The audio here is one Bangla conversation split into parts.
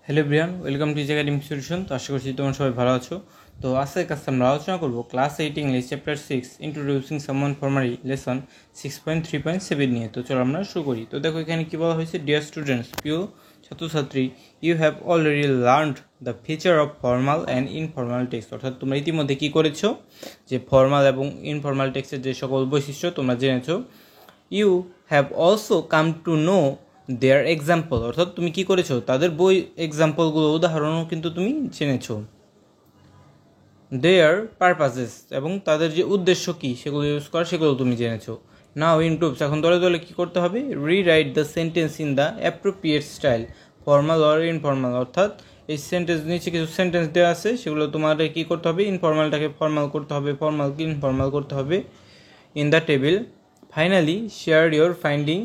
Hello Brian, welcome to academic solution. তো আশা করছি তোমরা সবাই ভালো আছো। তো আজকের কাছে আমরা আলোচনা করবো class 8 English chapter 6 introducing someone formally lesson 6.3.7 নিয়ে। তো চলো আমরা শুরু করি। তো দেখো এখানে কী বলা হয়েছে, ডিয়ার স্টুডেন্টস, প্রিয় ছাত্রছাত্রী, you have already learned the feature of formal and informal text. অর্থাৎ তোমরা ইতিমধ্যে কী করেছো, যে ফর্মাল এবং ইনফর্মাল টেক্সটের যে সকল বৈশিষ্ট্য তোমরা জেনেছো। You have also come to know their example, অর্থাৎ তুমি কি করেছো, তাদের বই এক্সাম্পলগুলো উদাহরণও কিন্তু তুমি জেনেছো। দেয়ার পারপাসেস, এবং তাদের যে উদ্দেশ্য কী সেগুলো ইউজ করা সেগুলো তুমি জেনেছো। নাও ইন গ্রুপস, এখন দলে দলে কী করতে হবে, rewrite the sentence in the appropriate style formal or informal. অর্থাৎ এই সেন্টেন্স নিচে কিছু সেন্টেন্স দেওয়া আছে, সেগুলো তোমাদের কী করতে হবে, ইনফর্মালটাকে ফর্মাল করতে হবে, ফর্মালকে ইনফর্মাল করতে হবে in the table. Finally share your finding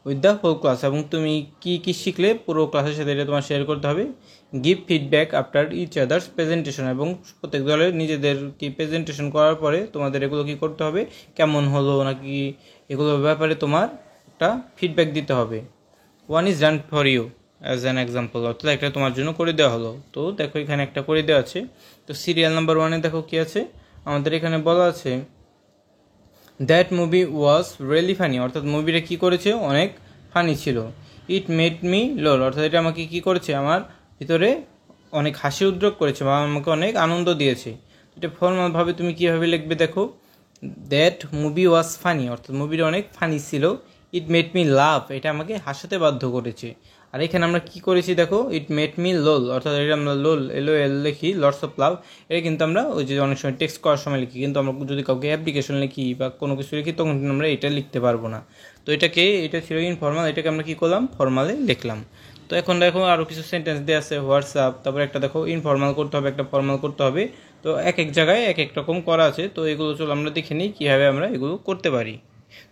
with the whole class, এবং তুমি কী কী শিখলে পুরো ক্লাসের সাথে এটা তোমার শেয়ার করতে হবে। Give feedback after each others presentation, এবং প্রত্যেক দলের নিজেদের কি প্রেজেন্টেশন করার পরে তোমাদের এগুলো কী করতে হবে, কেমন হলো নাকি এগুলোর ব্যাপারে তোমার একটা ফিডব্যাক দিতে হবে। One is done for you as an example, অর্থাৎ একটা তোমার জন্য করে দেওয়া হলো। তো দেখো এখানে একটা করে দেওয়া আছে। তো সিরিয়াল নাম্বার 1-এ দেখো কী আছে, আমাদের এখানে বলা আছে that movie was really funny, অর্থাৎ মুভিটা কী করেছে, অনেক ফানি ছিল। ইট মেড মি লোল, অর্থাৎ এটা আমাকে কী করেছে, আমার ভিতরে অনেক হাসি উদ্রেক করেছে বা আমাকে অনেক আনন্দ দিয়েছে। এটা ফর্মালভাবে তুমি কীভাবে লিখবে, দেখো দ্যাট মুভি ওয়াজ ফানি, অর্থাৎ মুভিটা অনেক ফানি ছিল। ইট মেড মি লাভ, এটা আমাকে হাসাতে বাধ্য করেছে। আর এখানে আমরা কী করেছি দেখো, ইট মেড মি লোল, অর্থাৎ এটা আমরা লোল LOL লিখি, লটস অফ লাভ। এটা কিন্তু আমরা ওই যে অনেক সময় টেক্সট করার সময় লিখি, কিন্তু আমরা যদি কাউকে অ্যাপ্লিকেশন লিখি বা কোনো কিছু লিখি তখন কিন্তু আমরা এটা লিখতে পারবো না। তো এটা ছিল ইনফর্মাল, এটাকে আমরা কী করলাম, ফর্মালে লিখলাম। তো এখন দেখো আরও কিছু সেন্টেন্স দেওয়া আছে, হোয়াটসঅ্যাপ, তারপরে একটা দেখো ইনফর্মাল করতে হবে, একটা ফর্মাল করতে হবে। তো এক এক জায়গায় এক এক রকম করা আছে। তো এগুলো চলো আমরা দেখে নিই কীভাবে আমরা এগুলো করতে পারি।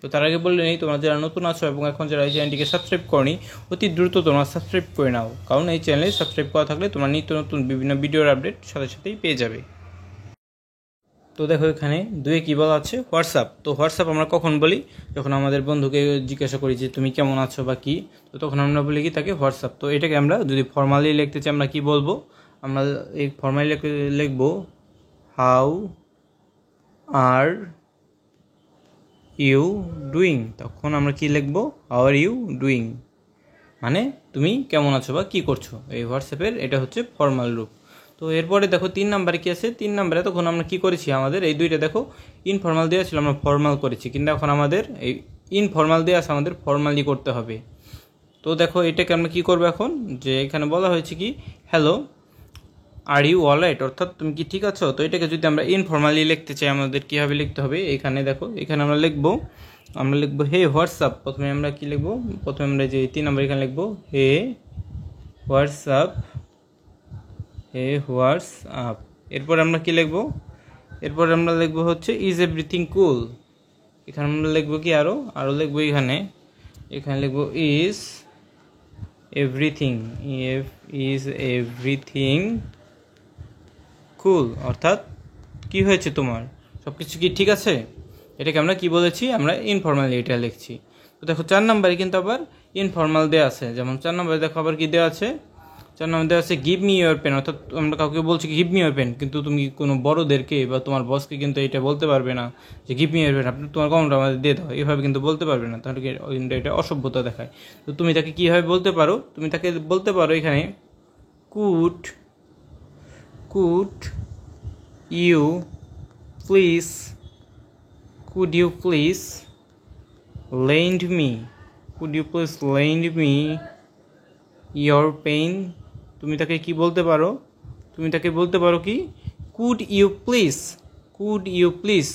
তো তার আগে বলে নিই, তোমরা যারা নতুন আছো এবং এখন যারা এই চ্যানেলটিকে সাবস্ক্রাইব করনি, অতি দ্রুত তোমরা সাবস্ক্রাইব করে নাও, কারণ এই চ্যানেলে সাবস্ক্রাইব করা থাকলে তোমরা নিত্য নতুন বিভিন্ন ভিডিওর আপডেট সাথে সাথেই পেয়ে যাবে। তো দেখো এখানে 2-এ কী বলা আছে, হোয়াটসঅ্যাপ। তো হোয়াটসঅ্যাপ আমরা কখন বলি, যখন আমাদের বন্ধুকে জিজ্ঞাসা করি যে তুমি কেমন আছো বা কী, তো তখন আমরা বলি কি তাকে হোয়াটসঅ্যাপ। তো এটাকে আমরা যদি ফর্মালি লিখতে চাই আমরা কী বলবো, আমরা এই ফর্মালি লিখবো হাউ আর ইউ ডুইং। তখন আমরা কি লিখবো, হাউ আর ইউ ডুইং, মানে তুমি কেমন আছো বা কী করছো। এই হোয়াটসঅ্যাপের এটা হচ্ছে ফর্মাল রূপ। তো এরপরে দেখো 3 নম্বরে কী আছে, 3 নম্বরে তখন আমরা কী করেছি, আমাদের এই দুইটা দেখো ইনফর্মাল দেওয়া ছিল, আমরা ফর্মাল করেছি, কিন্তু এখন আমাদের এই ইনফর্মাল দেওয়া আছে, আমাদের ফর্মালি করতে হবে। তো দেখো এটাকে আমরা কী করবো এখন, যে এখানে বলা হয়েছে কি হ্যালো আর ইউ অলরাইট, অর্থাৎ তুমি কি ঠিক আছো। তো এটাকে যদি আমরা ইনফর্মালি লিখতে চাই আমাদের কীভাবে লিখতে হবে, এখানে দেখো এখানে আমরা লিখবো হে হোয়াটসঅ্যাপ। প্রথমে আমরা কি লিখবো, প্রথমে আমরা যে 3 নম্বর এখানে লিখবো হে হোয়াটসঅ্যাপ, হে হোয়াটসঅ্যাপ। এরপর আমরা কি লিখবো, এরপর আমরা লিখবো হচ্ছে ইজ এভরিথিং কুল। এখানে আমরা লিখবো কি আরও লিখবো এখানে লিখবো ইজ এভরিথিং, ইজ এভরিথিং কুল, অর্থাৎ কি হয়েছে তোমার, সব কিছু কি ঠিক আছে। এটাকে আমরা কি বলেছি, আমরা ইনফর্মালি এটা লিখছি। তো দেখো 4 নম্বরে কিন্তু আবার ইনফর্মাল দেওয়া আছে, যেমন 4 নম্বরে দেখো আবার কি দেওয়া আছে, 4 নম্বরে দেওয়া আছে গিভ মি ইউর পেন, অর্থাৎ আমরা কাউকে বলছি গিভ মি ইউর পেন, কিন্তু তুমি কোনো বড়োদেরকে বা তোমার বসকে কিন্তু এটা বলতে পারবে না যে গিভ মি ইউর পেন, আপনি তোমার কলমটা আমাদের দিয়ে দাও, এভাবে কিন্তু বলতে পারবে না, তাহলে কিন্তু এটা অসভ্যতা দেখায়। তো তুমি তাকে কীভাবে বলতে পারো, তুমি তাকে বলতে পারো এখানে could you please, could you please lend me your pen। তুমি তাকে কি বলতে পারো, তুমি তাকে বলতে পারো কি could you please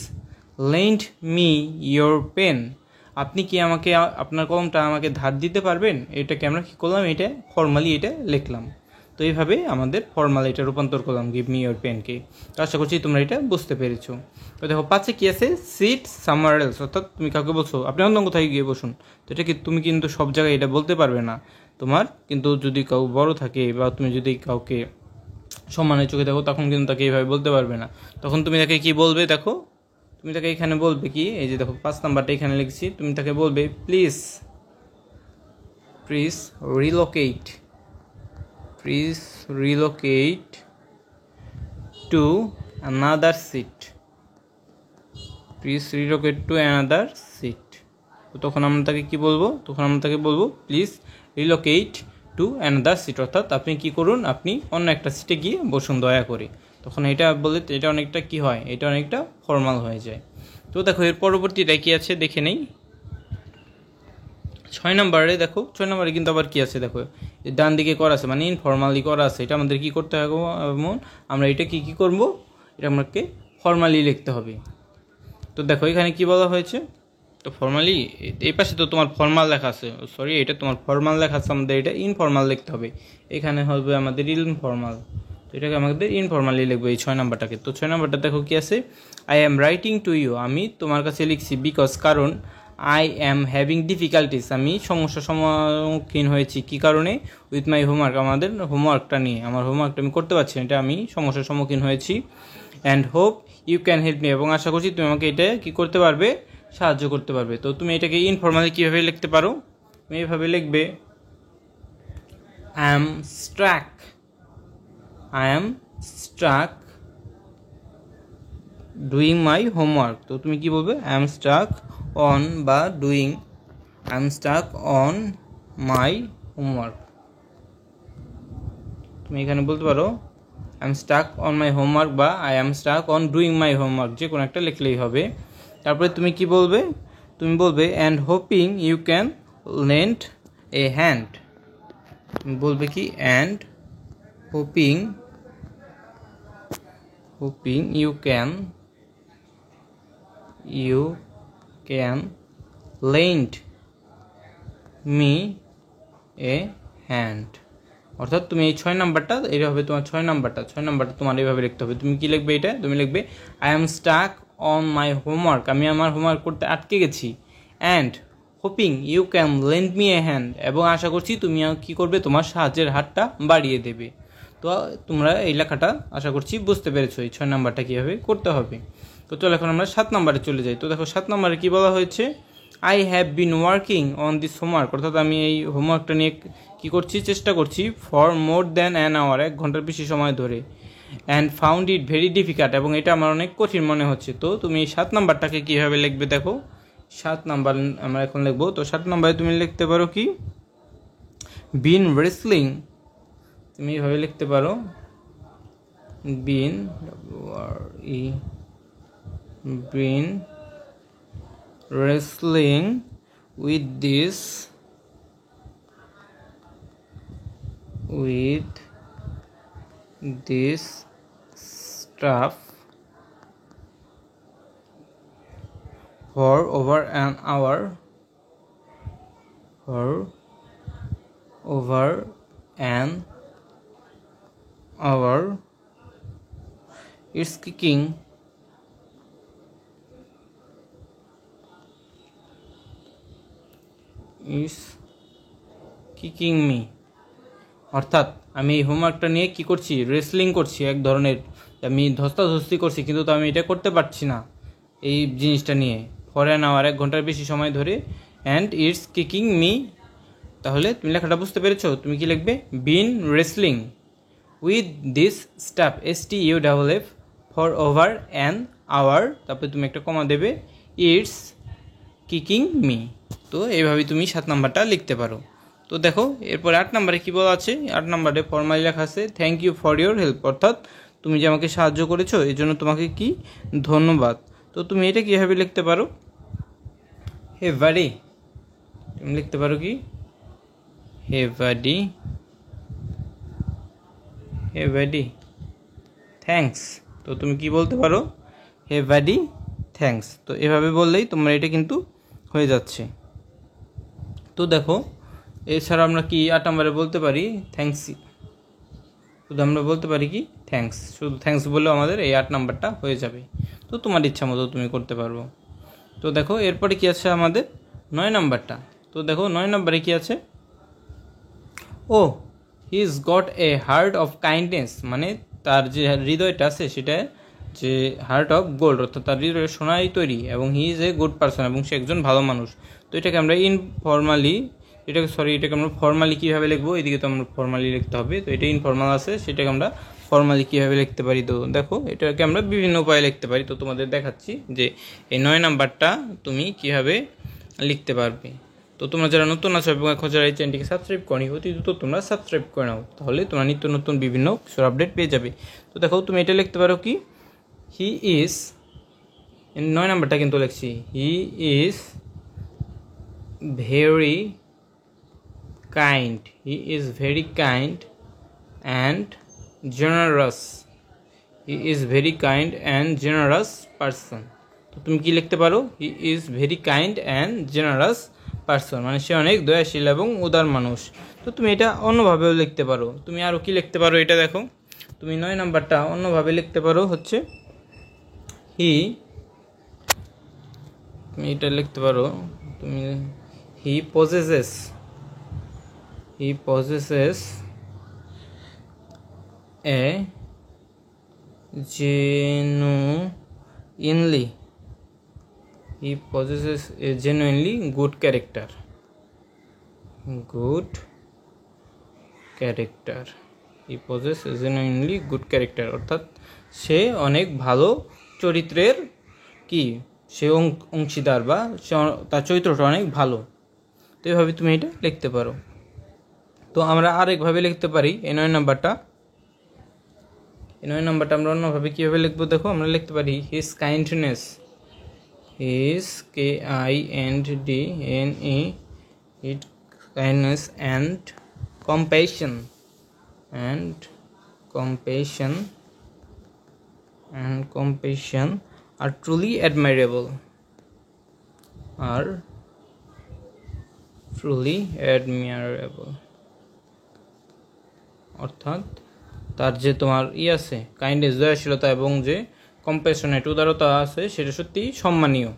lend me your pen, আপনি কি আমাকে আপনার কলমটা আমাকে ধার দিতে পারবেন। এটাকে আমরা কী করলাম, এটা ফর্মালি এটা লিখলাম। তো এইভাবে আমাদের ফর্মাল এটা রূপান্তর করলাম গিভ মি ইয়োর পেনকে। তো আশা করছি তোমরা এটা বুঝতে পেরেছো। তো দেখো 5-এ কী আছে, সিট সামওয়্যার এলস, অর্থাৎ তুমি কাউকে বলছো আপনি অন্য কোথায় গিয়ে বসুন। তো এটা কি তুমি কিন্তু সব জায়গায় এটা বলতে পারবে না, তোমার কিন্তু যদি কাউ বড় থাকে বা তুমি যদি কাউকে সম্মানের চোখে দেখো তখন কিন্তু তাকে এইভাবে বলতে পারবে না। তখন তুমি তাকে কি বলবে, দেখো তুমি তাকে এখানে বলবে কি, এই যে দেখো 5 নাম্বারটা এখানে লিখছি, তুমি তাকে বলবে please relocate please relocate to another seat. Please relocate to another seat. তো তখন আমরা তাকে কি বলবো? তখন আমরা তাকে বলবো please relocate to another seat, অর্থাৎ আপনি কি করুন, আপনি অন্য একটা সিটে গিয়ে বসুন দয়া করে। তখন এটা বলে এটা অনেকটা কি হয়, এটা অনেকটা ফর্মাল হয়ে যায়। তো দেখো এর পরবর্তীটা কি আছে দেখে নেই। 6 নম্বরে দেখো, 6 নম্বরে কিন্তু আবার কি আছে দেখো, ডান দিকে করা আছে মানে ইনফর্মালি করা আছে। এটা আমাদের কি করতে হবে, এমন আমরা এটা কি করব, এটা আমাকে ফর্মালি লিখতে হবে। তো দেখো এখানে কি বলা হয়েছে, তো ফর্মালি এই পাশে তো তোমার ফর্মাল লেখা আছে, সরি এটা তোমার ফর্মাল লেখা আছে, আমাদের এটা ইনফর্মাল লিখতে হবে। এখানে হবে আমাদের ইনফর্মাল, তো এটাকে আমাদের ইনফর্মালি লিখবো এই 6 নম্বরটাকে। তো 6 নম্বরটা দেখো কি আছে, I am writing to you, আমি তোমার কাছে লিখছি, বিকজ কারণ, আই অ্যাম হ্যাভিং ডিফিকাল্টিস, আমি সমস্যার সম্মুখীন হয়েছি, কি কারণে, উইথ মাই হোমওয়ার্ক, আমাদের হোমওয়ার্কটা নিয়ে, আমার হোমওয়ার্কটা আমি করতে পারছি না, এটা আমি সমস্যার সম্মুখীন হয়েছি। And hope you can help me, এবং আশা করছি তুমি আমাকে এটা কি করতে পারবে, সাহায্য করতে পারবে। তো তুমি এটাকে ইনফর্মালি কীভাবে লিখতে পারো, তুমি এইভাবে লিখবে, I am struck, I am struck doing my homework. তো তুমি কি বলবে, আই এম স্টাক অন বা doing, I am stuck on my homework. তুমি এখানে বলতে পারো I am stuck on my homework বা I am stuck on doing my homework, যে কোনো একটা লিখলেই হবে। তারপরে তুমি কি বলবে, তুমি বলবে and hoping you can lend a hand. তুমি বলবে কি, and hoping you can lend me a hand, অর্থাৎ তুমি এই 6 নাম্বারটা, এটা হবে তোমার 6 নাম্বারটা তোমার এইভাবে লিখতে হবে। তুমি কি লিখবে, এটা তুমি লিখবে I am stuck on my homework, আমি আমার হোমওয়ার্ক করতে আটকে গেছি, and hoping you can lend me a hand, এবং আশা করছি তুমি কি করবে, তোমার সাহায্যের হাতটা বাড়িয়ে দেবে। তো তোমরা এই লেখাটা আশা করছি বুঝতে পেরেছো, এই 6 নাম্বারটা কীভাবে করতে হবে। তো চলো এখন আমরা 7 নম্বরে চলে যাই। তো দেখো 7 নম্বরে কী বলা হয়েছে, I have been working on this homework, অর্থাৎ আমি এই হোমওয়ার্কটা নিয়ে কী করছি, চেষ্টা করছি, for more than an hour, 1 ঘন্টার বেশি সময় ধরে, and found it very difficult, এবং এটা আমার অনেক কঠিন মনে হচ্ছে। তো তুমি এই 7 নাম্বারটাকে কীভাবে লিখবে দেখো, 7 নাম্বার আমরা এখন লিখবো। তো 7 নম্বরে তুমি লিখতে পারো কি, বিন রেসলিং, তুমি এইভাবে লিখতে পারো, বিন been wrestling with this stuff for over an hour, it's kicking me, অর্থাৎ আমি এই হোমওয়ার্কটা নিয়ে কি করছি, রেসলিং করছি, এক ধরনের আমি ধস্তাধস্তি করছি, কিন্তু তো আমি এটা করতে পারছি না এই জিনিসটা নিয়ে, ফর অ্যান আওয়ার, 1 ঘন্টার বেশি সময় ধরে, অ্যান্ড ইটস কিকিং মি। তাহলে তুমি লেখাটা বুঝতে পেরেছো, তুমি কি লিখবে, been wrestling with this stuff, STUFF, for over an hour, তারপরে তুমি একটা কমা দেবে, ইটস কিকিং মি। তো এইভাবেই তুমি 7 নাম্বারটা লিখতে পারো। তো দেখো এরপর 8 নাম্বারে কী বলা আছে, 8 নাম্বারে ফর্মালি লেখা আছে, thank you for your help, অর্থাৎ তুমি যে আমাকে সাহায্য করেছো এই জন্য তোমাকে কি ধন্যবাদ। তো তুমি এটা কীভাবে লিখতে পারো, হে বাডি, তুমি লিখতে পারো কি, হে বাডি থ্যাঙ্কস। তো তুমি কি বলতে পারো, হে বাডি থ্যাঙ্কস। তো এভাবে বললেই তোমরা এটা কিন্তু হয়ে যাচ্ছে। তো দেখো এছাড়া আমরা কি 8 নম্বরে বলতে পারি, থ্যাঙ্কস, শুধু আমরা বলতে পারি কি থ্যাঙ্কস, শুধু থ্যাঙ্কস বললেও আমাদের এই 8 নাম্বারটা হয়ে যাবে। তো তোমার ইচ্ছা মতো তুমি করতে পারবো। তো দেখো এরপরে কি আছে আমাদের 9 নাম্বারটা। তো দেখো 9 নাম্বারে কি আছে, oh he is got a heart of kindness, মানে তার যে হৃদয়টা আছে সেটা যে হার্ট অফ গোল্ড, অর্থাৎ তার হৃদয় সোনাই তৈরি, এবং he is a good person, এবং সে একজন ভালো মানুষ। তো এটাকে আমরা ইনফর্মালি এটাকে আমরা ফর্মালি কীভাবে লিখবো, এদিকে তো আমরা ফর্মালি লিখতে হবে। তো এটা ইনফর্মাল আছে, সেটাকে আমরা ফর্মালি কীভাবে লিখতে পারি। তো দেখো এটাকে আমরা বিভিন্ন উপায়ে লিখতে পারি। তো তোমাদের দেখাচ্ছি যে এই 9 নাম্বারটা তুমি কীভাবে লিখতে পারবে। তো তোমরা যারা নতুন আছো এবং এখন যারা এই চ্যানেলটিকে সাবস্ক্রাইব করনি, অতি দ্রুত তোমরা সাবস্ক্রাইব করে নাও, তাহলে তোমরা নিত্য নতুন বিভিন্ন কিছুর আপডেট পেয়ে যাবে। তো দেখো তুমি এটা লিখতে পারো কি, হি ইজ, 9 নাম্বারটা কিন্তু লিখছি, he is very kind, he is very kind and generous, he is very kind and generous person. তো তুমি কি লিখতে পারো, he is very kind and generous person, মানে সে অনেক দয়াশীল এবং উদার মানুষ। তো তুমি এটা অন্যভাবেও লিখতে পারো। তুমি আরও কি লিখতে পারো, এটা দেখো তুমি 9 নাম্বারটা অন্যভাবে লিখতে পারো হচ্ছে তুমি এটা লিখতে পারো, তুমি হি possesses A genuinely good character, he possesses a genuinely good character, অর্থাৎ সে অনেক ভালো চরিত্রের কি, সে অংশীদার বা তার চরিত্রটা অনেক ভালো। তো এইভাবে তুমি এটা লিখতে পারো। তো আমরা আরেকভাবে লিখতে পারি এই 9 নাম্বারটা আমরা অন্যভাবে কীভাবে লিখবো, দেখো আমরা লিখতে পারি his kindness, his kindness and compassion are truly admirable, অর্থাৎ তার যে তোমার আছে কাইন্ডনেস, দয়াশীলতা এবং যে কম্প্যাশনেট, উদারতা আছে, সেটা সত্যিই সম্মানীয়।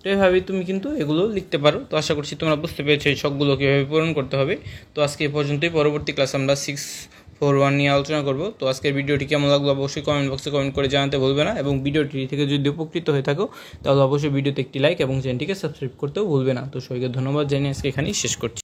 তো এভাবেই তুমি কিন্তু এগুলো লিখতে পারো। তো আশা করছি তোমরা বুঝতে পেরেছো এই শখগুলো কীভাবে পূরণ করতে হবে। তো আজকে এই পর্যন্তই, পরবর্তী ক্লাসে আমরা 641 নিয়ে আলোচনা করব। তো আজকের ভিডিওটি কেমন লাগলো অবশ্যই কমেন্ট বক্সে কমেন্ট করে জানাতে ভুলবে না, এবং ভিডিওটি থেকে যদি উপকৃত হয়ে থাকো তাহলে অবশ্যই ভিডিওতে একটি লাইক এবং চ্যানেলটিকে সাবস্ক্রাইব করতেও ভুলবে না। তো সবাইকে ধন্যবাদ জানিয়ে আজকে এখানেই শেষ করছি।